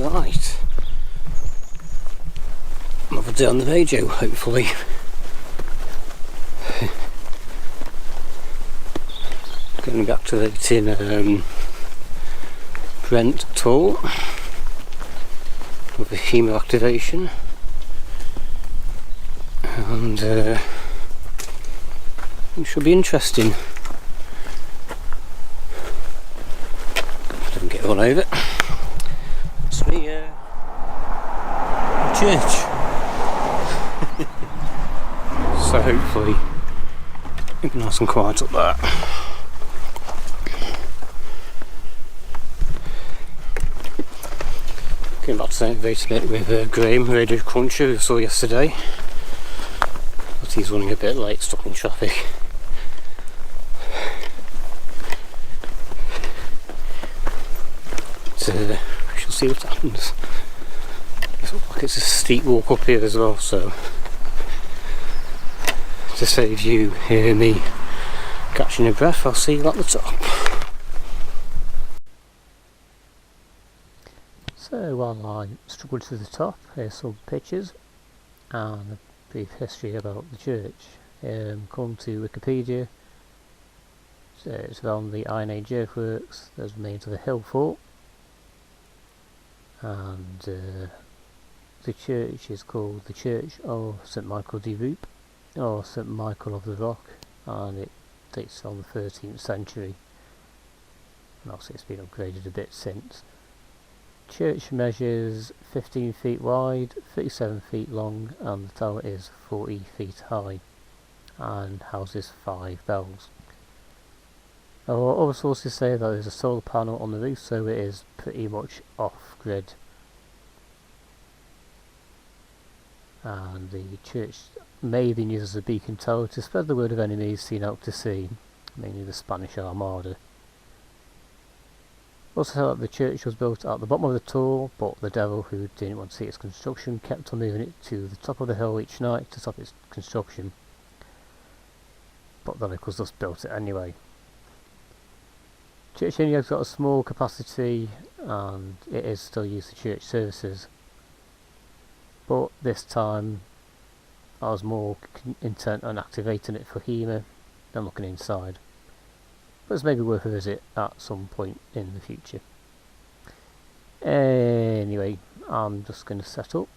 Right. Another day on the radio, hopefully. Getting back to the Brent tour with the HEMA activation, and it should be interesting. Don't get all over it. It's the church. So hopefully it'll be nice and quiet up there. Came back to St. Vincent with Graham, Radio Cruncher, who I saw yesterday. But he's running a bit late, stuck in traffic. So we shall see what happens. It looks like it's a steep walk up here as well, so to save you hear me catching your breath, I'll see you at the top. So while I struggle to the top, here's some pictures and a brief history about the church. Come to Wikipedia. So it's around the Iron Age earthworks. There's the remains of the hill fort, and the church is called the Church of St Michael de Roop, or St Michael of the Rock, and it dates from the 13th century, and obviously it's been upgraded a bit since. Church measures 15 feet wide, 37 feet long, and the tower is 40 feet high and houses 5 bells. Other sources say that there's a solar panel on the roof, so it is pretty much off-grid. And the church may be used as a beacon tower to spread the word of enemies seen out to sea, mainly the Spanish Armada. Also, the church was built at the bottom of the tor, but the devil, who didn't want to see its construction, kept on moving it to the top of the hill each night to stop its construction. But the locals just built it anyway. Church only has got a small capacity, and it is still used for church services. But this time, I was more intent on activating it for HEMA than looking inside. But it's maybe worth a visit at some point in the future. Anyway, I'm just going to set up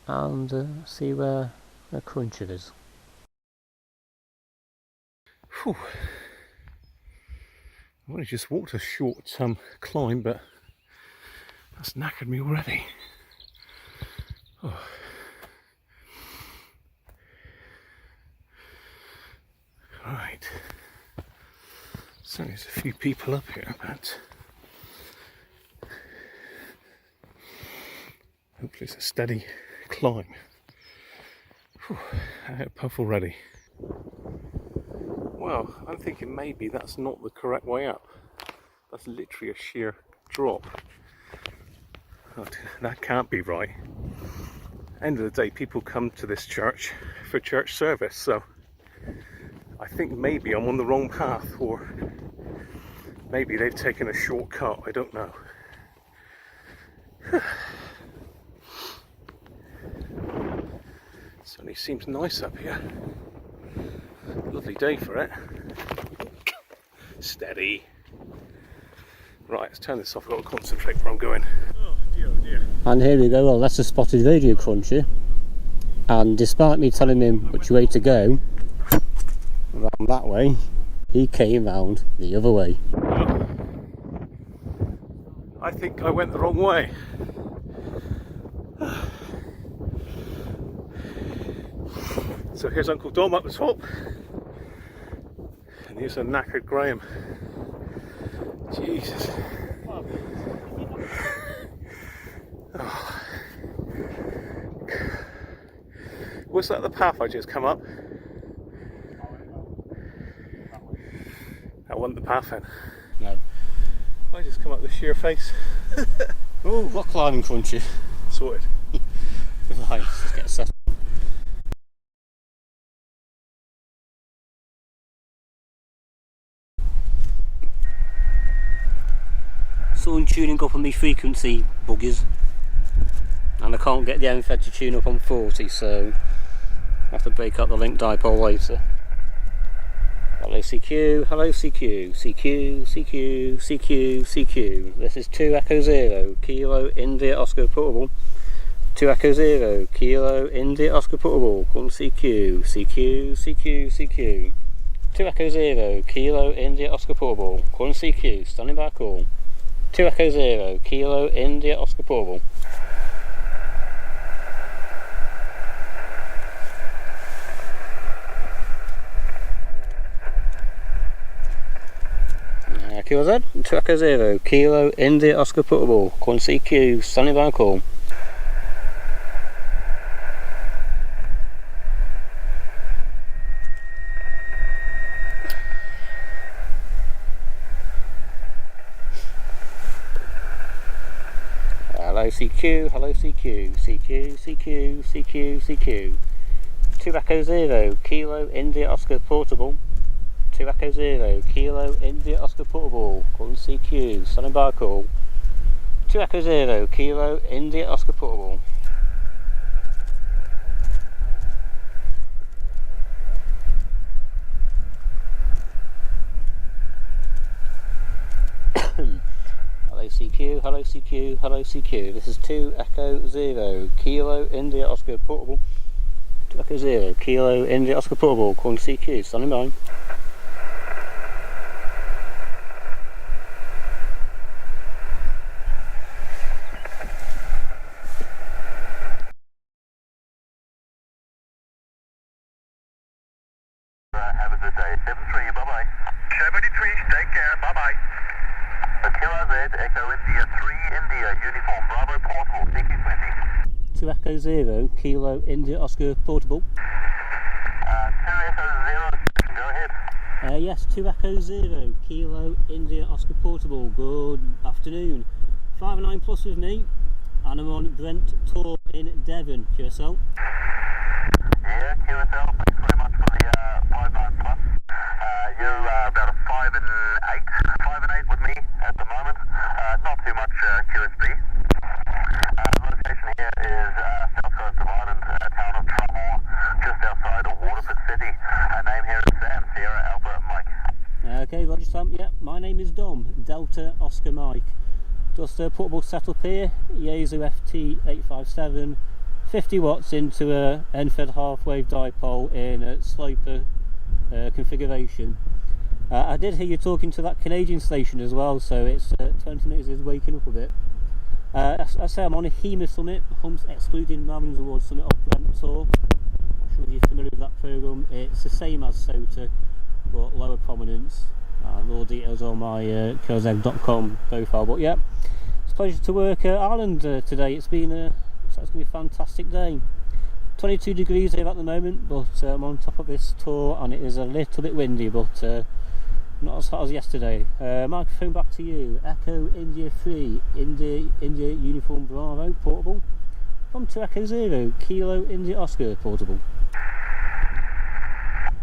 and see where the cruncher is. Whew. I only just walked a short climb, but that's knackered me already. Oh. Right. So there's a few people up here, but hopefully it's a steady climb. Whew, I had a puff already. Well, I'm thinking maybe that's not the correct way up. That's literally a sheer drop. That can't be right. End of the day, people come to this church for church service, so I think maybe I'm on the wrong path, or maybe they've taken a shortcut, I don't know. Certainly seems nice up here. Lovely day for it. Steady. Right, let's turn this off, I've got to concentrate where I'm going. Oh dear, oh dear. And here we go, well that's a spotted radio cruncher. And despite me telling him which way to go, round that way, he came round the other way. Oh. I think I went the wrong way. So here's Uncle Dom up the top, and here's a knackered Graham. Jesus. Oh. Was that the path I just come up? That wasn't the path then? No. I just come up the sheer face. Oh, rock climbing crunchy. Sorted. Right, let's get set. Someone tuning up on the frequency buggers. and I can't get the NFED to tune up on 40, so I have to break up the link dipole later. Hello CQ, hello CQ, CQ, CQ, CQ, CQ. This is 2 Echo 0, Kilo India Oscar Portable. 2 Echo 0, Kilo India Oscar Portable, call CQ, CQ, CQ, CQ. 2 Echo 0, Kilo India Oscar Portable, call CQ, standing by call. 2 Echo 0, Kilo India Oscar Portable. Kilo Z, 2 Echo 0, Kilo India Oscar Portable, call CQ, standing by call. Hello CQ, hello CQ, CQ, CQ, CQ, CQ. 2 Echo 0, Kilo India Oscar Portable. 2 Echo 0, Kilo India Oscar Portable, call CQ, standing by call. 2 Echo 0, Kilo India Oscar Portable. Hello CQ, hello CQ, hello CQ. This is 2 Echo 0, Kilo India Oscar Portable. 2 Echo 0, Kilo India Oscar Portable, calling CQ, standing by. Have a good day. 73, bye-bye. 73, take care, bye-bye. Kilo Z, Echo India 3, India, uniform, Bravo Portable, CQ20. 2 Echo 0, Kilo India Oscar Portable. 2 Echo 0, go ahead. Yes, 2 Echo 0, Kilo India Oscar Portable. Good afternoon. 5 and 9 plus with me, and I'm on Brent tour in Devon. QSL. Yeah, QSL, thanks very much for the 5-9 plus. You're about a 5 and 8. 5 and 8 with me at the moment. Not too much QSB. Location here is south coast of Ireland, town of Trumore, just outside of Waterford City. Name here is Sam, Sierra Alpha Mike. Okay, Roger Sam. Yeah, my name is Dom, Delta Oscar Mike. Just a portable setup here, Yaesu FT857, 50 watts into a NFED half-wave dipole in a sloper configuration. I did hear you talking to that Canadian station as well, so it's 20 minutes is waking up a bit. As I say, I'm on a HEMA summit, Humps Excluding Marines Award Summit off Brent Tour. I'm sure if you're familiar with that programme. It's the same as SOTA, but lower prominence. All details on my KOZEG.com profile. But yeah, it's a pleasure to work Ireland today. It's been it's going to be a fantastic day. 22 degrees here at the moment, but I'm on top of this tour and it is a little bit windy, but not as hot as yesterday. Microphone back to you. Echo India 3, India Uniform Bravo Portable. From 2 Echo 0, Kilo India Oscar Portable.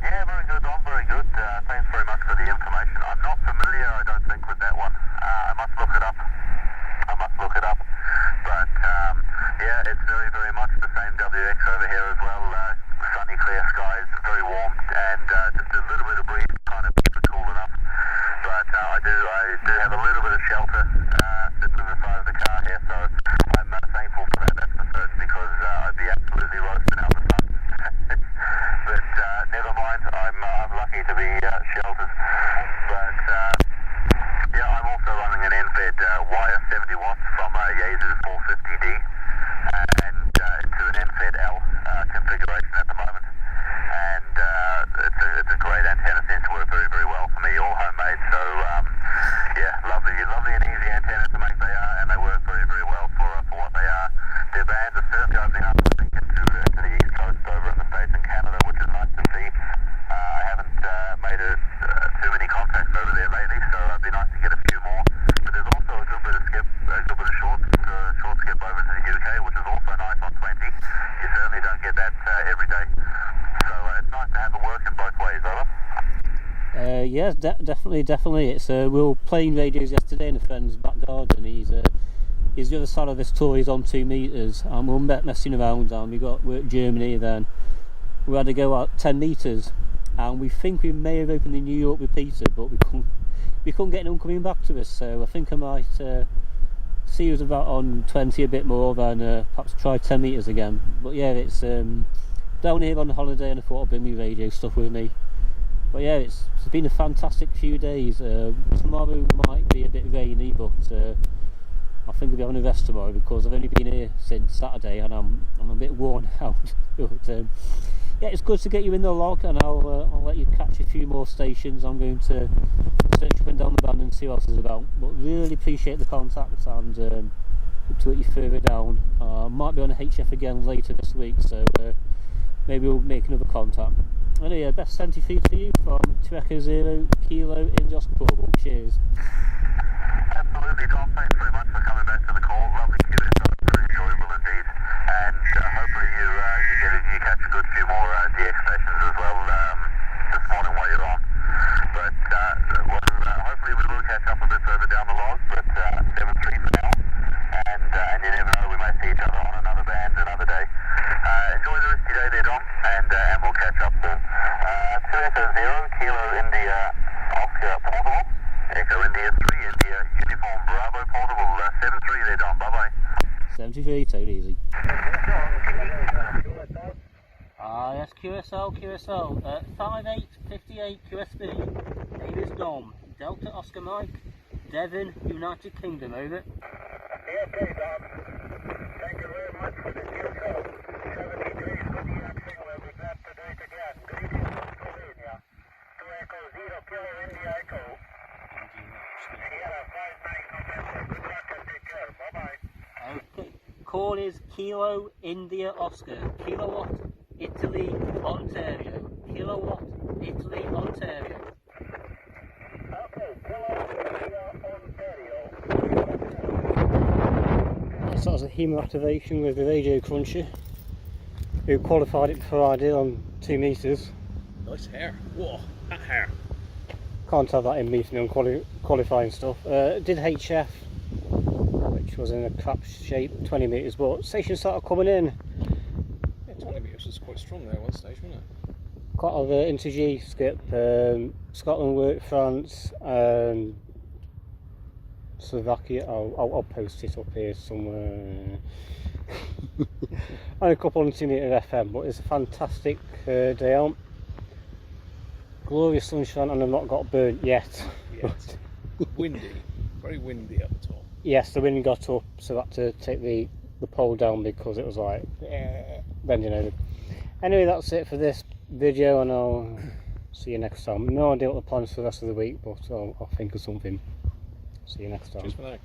Yeah, very good, Don, very good. Thanks very much for the information. I'm not familiar, I don't think, with that one. I must look it up. But yeah, it's very, very much the same WX over here as well. Sunny, clear skies, very warm, and just a little bit of breeze kind of keeps it cool enough. But I do have a little bit of shelter sitting on the side of the car here, so I'm thankful for that, that's for certain, because I'd be absolutely roasting out the sun. But never mind, I'm lucky to be sheltered. But yeah, I'm also running an NFED wire 70 watts from a Yaesu 450D and into an NFED L configuration at the moment. And it's a great antenna, seems to work very, very well for me, all homemade. So yeah, lovely and easy antennas to make they are, and they work very, very well for what they are. Their bands are certainly opening up, I think, into the east coast over in the States and Canada, which is nice to see. I haven't made too many contacts over there lately, so it'd be nice to get a few more. But there's also a good bit of short skip over to the UK, which is also nice on 20. You certainly don't get that every day. So it's nice to have it working both ways, over. Yes, definitely. It's we were playing radios yesterday in a friend's back garden. He's is the other side of this tour is on 2 metres, and we were messing around, and we got work Germany, then we had to go out 10 metres, and we think we may have opened in New York with Peter, but we couldn't get anyone coming back to us, so I think I might see us about on 20 a bit more, then perhaps try 10 metres again. But yeah, it's down here on holiday, and I thought I'd bring my radio stuff with me. But yeah, it's been a fantastic few days. Tomorrow might be a bit rainy, but I think I'll be having a rest tomorrow because I've only been here since Saturday and I'm a bit worn out. But yeah, it's good to get you in the log, and I'll let you catch a few more stations. I'm going to search up and down the band and see what else is about. But really appreciate the contact, and look to get you further down. Might be on a HF again later this week, so maybe we'll make another contact. Anyway, best 70 feet for you from 2 Echo 0 Kilo India Oscar Portable. Cheers. Absolutely, Tom. Thanks very much for coming back to the call. Lovely QSL, very enjoyable indeed. And hopefully you catch a good few more DX sessions as well this morning while you're on. But hopefully we will catch up a bit further down the log. But 7-3 for now. And you never know, we may see each other on another band another day. Enjoy the rest of your day there, Dom, and we'll catch up soon. 2 Echo 0 Kilo India Oscar Portable. Echo India 3 India Uniform Bravo Portable. 7-3 there, Dom. Bye bye. 73, take it easy. Yes, QSL, 5858 QSB. Name is Dom. Delta Oscar Mike, Devon, United Kingdom, over. Okay, Dom. Thank you very much for the QSL. 70 days for the signal. We'll be glad to do it again. Greetings from Slovenia. 2 Echo 0 Kilo India Echo. Sierra 59 November. Good luck and take care. Bye-bye. Okay. Call is Kilo India Oscar. Kilowatt, Italy, Ontario. Kilowatt, Italy, Ontario. Okay, Kilo India Ontario. So that was a HEMA activation with the Radio Cruncher, who qualified it before I did on 2 metres. Nice hair. Whoa, that hair. Can't have that in me for me on qualifying stuff. Did HF, which was in a crap shape, 20 metres, but stations started coming in. Yeah, 20 metres was quite strong there, one station, wasn't it? Quite a lot of Inter-G skip, Scotland work, France, Slovakia. I'll post it up here somewhere. And a couple on 2 metre FM, but it's a fantastic day out. Glorious sunshine, and I've not got burnt yet. Windy, very windy up the top. Yes, the wind got up, so I had to take the pole down because it was like bending over. Anyway, that's it for this video, and I'll see you next time. No idea what the plans for the rest of the week, but I'll think of something. See you next time. Cheers for now.